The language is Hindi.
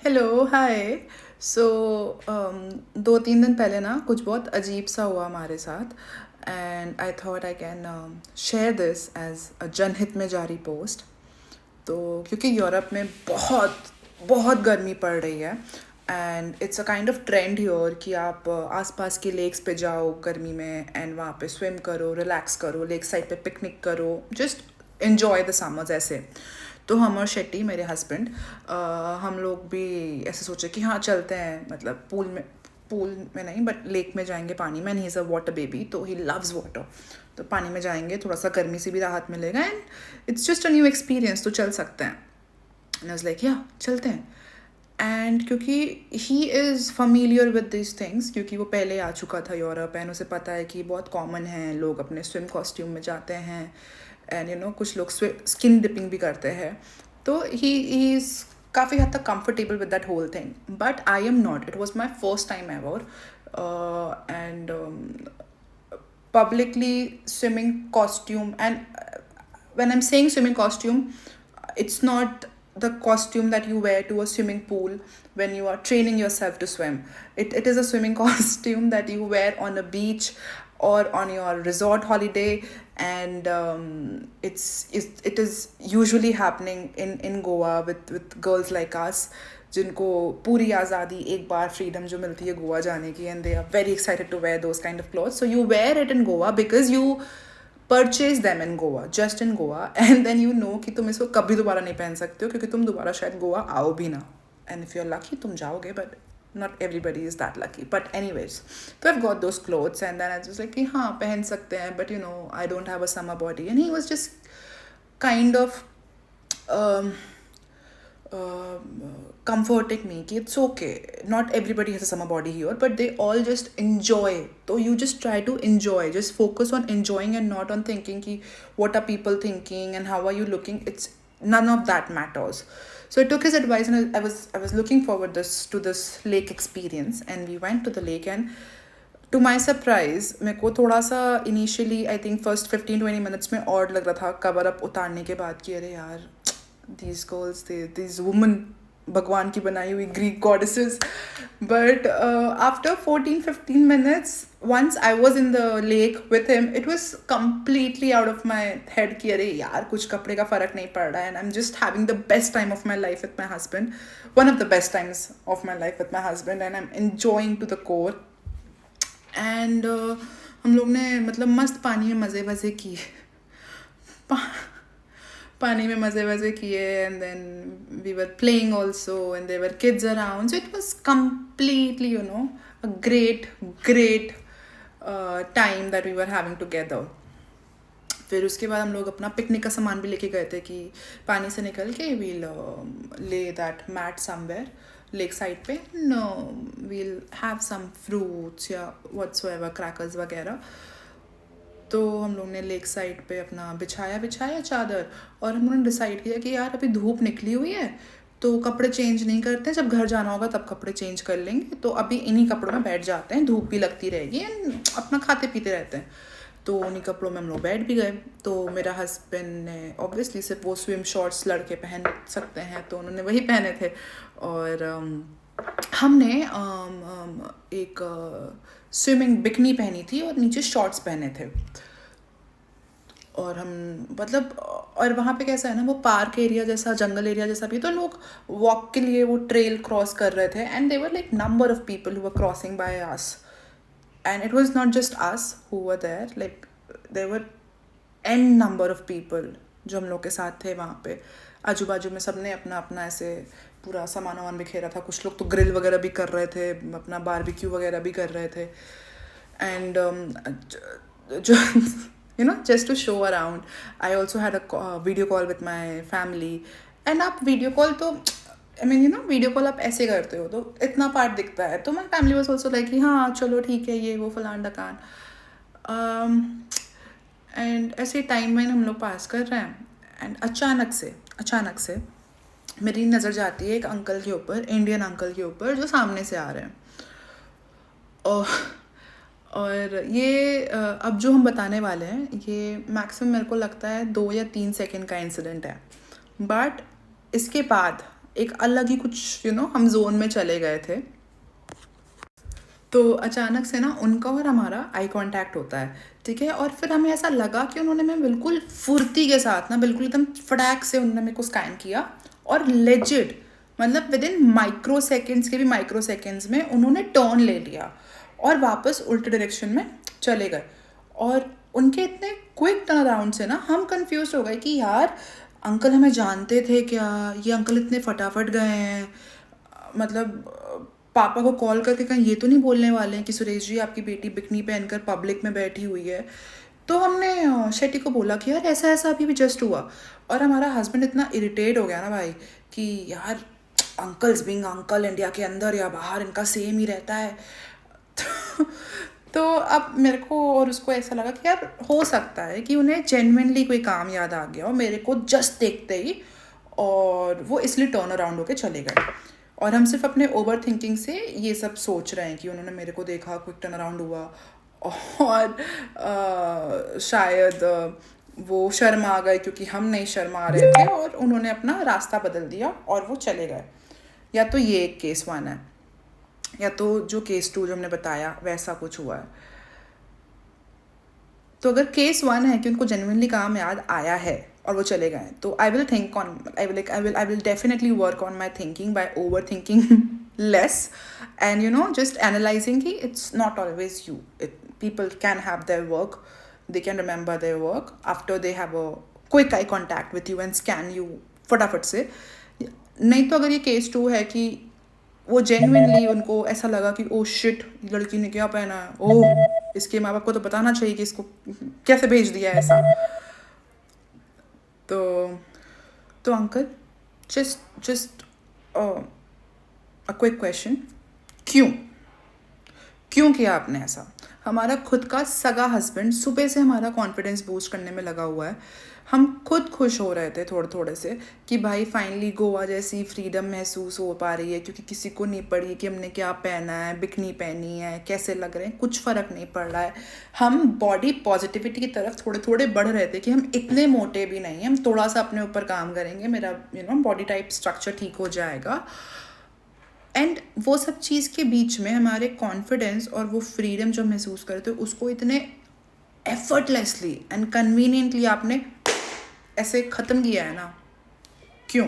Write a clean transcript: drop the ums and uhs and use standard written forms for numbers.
Hello hi. सो 2-3 दिन पहले ना कुछ बहुत अजीब सा हुआ हमारे साथ and I thought I can share this as a जनहित में जारी पोस्ट। तो क्योंकि यूरोप में बहुत बहुत गर्मी पड़ रही है and it's a kind of trend ह्योर कि आप आसपास के लेक्स पे जाओ गर्मी में एंड वहाँ पे स्विम करो, रिलैक्स करो, लेक साइड पे पिकनिक करो, जस्ट enjoy द समर्स ऐसे। तो हम और शेट्टी मेरे हस्बैंड हम लोग भी ऐसे सोचे कि हाँ चलते हैं, मतलब पूल में नहीं बट लेक में जाएंगे पानी में। And he is a water baby, तो ही लव्स वाटर। तो पानी में जाएंगे, थोड़ा सा गर्मी से भी राहत मिलेगा and it's just a new experience, तो चल सकते हैं। एंड आई वाज लाइक या चलते हैं। एंड क्योंकि he is familiar with this things, क्योंकि वो पहले आ चुका था यूरोप एंड उसे पता है कि बहुत कॉमन है, लोग अपने स्विम कॉस्ट्यूम में जाते हैं एंड कुछ लोग स्किन डिपिंग भी करते हैं। तो ही इज़ काफ़ी हद तक comfortable with that whole thing, but I am not. It was my first time ever and publicly swimming costume. And when I'm saying swimming costume, it's not the costume that you wear to a swimming pool when you are training yourself to swim. It is a swimming costume that you wear on a beach or on your resort holiday. And it is usually happening in Goa with girls like us, जिनको पूरी आज़ादी, एक बार फ्रीडम जो मिलती है गोवा जाने की, and they are very excited to wear those kind of clothes. So you wear it in Goa because you purchase them in Goa, just in Goa, and then you know कि तुम इसको कभी दोबारा नहीं पहन सकते हो, क्योंकि तुम दोबारा शायद गोवा आओ भी ना. And if you are lucky तुम जाओगे, but not everybody is that lucky. But anyways, so I've got those clothes and then I was like कि हाँ पहन सकते हैं, but I don't have a summer body. And he was just kind of um, comforting me कि it's okay, not everybody has a summer body here, but they all just enjoy. So you just try to enjoy, just focus on enjoying and not on thinking कि what are people thinking and how are you looking. It's none of that matters. So I took his advice and I was looking forward to this lake experience, and we went to the lake. And to my surprise, मेरे को थोड़ा सा initially I think first 15-20 minutes में odd लग रहा था कवर अप उतारने के बाद कि अरे यार these girls, these women भगवान की बनाई हुई Greek goddesses. But after 14-15 minutes, once I was in the lake with him, it was completely out of my head कि अरे यार कुछ कपड़े का फ़र्क नहीं पड़ रहा है, and I'm just having the best time of my life with my husband, one of the best times of my life with my husband, and I'm enjoying to the core. And हम लोग ने मतलब मस्त पानी में मज़े वज़े किए, पानी में मज़े वज़े किए, and then we were playing also and there were kids around. So it was completely a great time that we were having together. फिर उसके बाद हम लोग अपना पिकनिक का सामान भी लेके गए थे कि पानी से निकल के we'll lay that mat somewhere lake side पे, वील हैव सम फ्रूट्स या व्हाट्सएवर, क्रैकर्स वगैरह. तो हम लोग ने लेक साइड पे अपना बिछाया चादर, और हम लोगों ने डिसाइड किया कि यार अभी धूप निकली हुई है तो कपड़े चेंज नहीं करते, जब घर जाना होगा तब कपड़े चेंज कर लेंगे. तो अभी इन्हीं कपड़ों में बैठ जाते हैं, धूप भी लगती रहेगी एंड अपना खाते पीते रहते हैं. तो उन्हीं कपड़ों में हम लोग बैठ भी गए. तो मेरा हस्बैंड ने ऑब्वियसली सिर्फ वो स्विम शॉर्ट्स लड़के पहन सकते हैं, तो उन्होंने वही पहने थे. और हमने एक स्विमिंग बिकनी पहनी थी और नीचे शॉर्ट्स पहने थे. और हम मतलब, और वहाँ पे कैसा है ना, वो पार्क एरिया जैसा, जंगल एरिया जैसा भी, तो लोग वॉक के लिए वो ट्रेल क्रॉस कर रहे थे, and they were like number of people who were crossing by us. And it was not just us who were there, like there were an number of people जो हम लोग के साथ थे वहाँ पे. आजू बाजू में सब ने अपना अपना ऐसे पूरा सामान वामान बिखेरा था. कुछ लोग तो ग्रिल वगैरह भी कर रहे थे, अपना बारबेक्यू वगैरह भी कर रहे थे. एंड जो just to show around, I also had a video call with my family. And आप वीडियो कॉल तो वीडियो कॉल आप ऐसे करते हो तो इतना पार्ट दिखता है. तो my family was also like कि हाँ चलो ठीक है, ये वो फलान डकान. एंड ऐसे टाइम वाइन हम लोग पास कर रहे हैं, एंड अचानक से मेरी नज़र जाती है एक अंकल के ऊपर, इंडियन अंकल के ऊपर, जो सामने से आ रहे हैं. और ये अब जो हम बताने वाले हैं ये मैक्सिमम मेरे को लगता है 2 या 3 सेकंड का इंसिडेंट है. बट इसके बाद एक अलग ही कुछ हम जोन में चले गए थे। तो अचानक से ना उनका और हमारा आई कांटेक्ट होता है, ठीक है। और फिर हमें ऐसा लगा कि उन्होंने मैं बिल्कुल फुर्ती के साथ ना, बिल्कुल एकदम फटाक से उन्होंने मेरे को स्कैन किया, और लेजिट मतलब विद इन माइक्रो सेकेंड्स के भी माइक्रो सेकेंड्स में उन्होंने टर्न ले लिया और वापस उल्टे डायरेक्शन में चले गए। और उनके इतने क्विक टर्न अराउंड से ना हम कंफ्यूज हो गए कि यार अंकल हमें जानते थे क्या, ये अंकल इतने फटाफट गए हैं, मतलब पापा को कॉल करके कहीं ये तो नहीं बोलने वाले हैं कि सुरेश जी आपकी बेटी बिकनी पहनकर पब्लिक में बैठी हुई है। तो हमने शेट्टी को बोला कि यार ऐसा ऐसा अभी भी जस्ट हुआ। और हमारा हस्बैंड इतना इरिटेट हो गया ना भाई कि यार अंकल्स बीइंग अंकल, इंडिया के अंदर या बाहर इनका सेम ही रहता है। तो अब मेरे को और उसको ऐसा लगा कि यार हो सकता है कि उन्हें जेन्युइनली कोई काम याद आ गया और मेरे को जस्ट देखते ही, और वो इसलिए टर्न अराउंड होके चले गए। और हम सिर्फ अपने ओवर थिंकिंग से ये सब सोच रहे हैं कि उन्होंने मेरे को देखा, क्विक टर्न अराउंड हुआ, और शायद वो शर्मा गए क्योंकि हम नहीं शर्मा रहे थे, और उन्होंने अपना रास्ता बदल दिया और वो चले गए। या तो ये एक केस 1 है, या तो जो केस 2 जो हमने बताया वैसा कुछ हुआ है। तो अगर केस 1 है कि उनको जेन्युइनली काम याद आया है और वो चले गए, तो I will definitely work on my thinking by over thinking less, and just analysing कि it's not always you, people can have their work, they can remember their work after they have a quick eye contact with you and scan you फटाफट से। नहीं तो अगर ये केस 2 है कि वो जेन्युइनली उनको ऐसा लगा कि ओ शिट लड़की ने क्या पहना है, ओह इसके माँ बाप को तो बताना चाहिए कि इसको कैसे भेज दिया ऐसा। तो uncle just a quick question, क्यों किया आपने ऐसा? हमारा खुद का सगा हस्बैंड सुबह से हमारा कॉन्फिडेंस बूस्ट करने में लगा हुआ है। हम खुद खुश हो रहे थे थोड़े थोड़े से कि भाई फाइनली गोवा जैसी फ्रीडम महसूस हो पा रही है, क्योंकि किसी को नहीं पड़ी कि हमने क्या पहना है, बिकनी पहनी है, कैसे लग रहे हैं, कुछ फ़र्क नहीं पड़ रहा है। हम बॉडी पॉजिटिविटी की तरफ थोड़े थोड़े बढ़ रहे थे कि हम इतने मोटे भी नहीं हैं, हम थोड़ा सा अपने ऊपर काम करेंगे, मेरा बॉडी टाइप स्ट्रक्चर ठीक हो जाएगा। एंड वो सब चीज़ के बीच में हमारे कॉन्फिडेंस और वो फ्रीडम जो महसूस करते हो उसको इतने एफर्टलेसली एंड कन्वीनियंटली आपने ऐसे ख़त्म किया है ना, क्यों?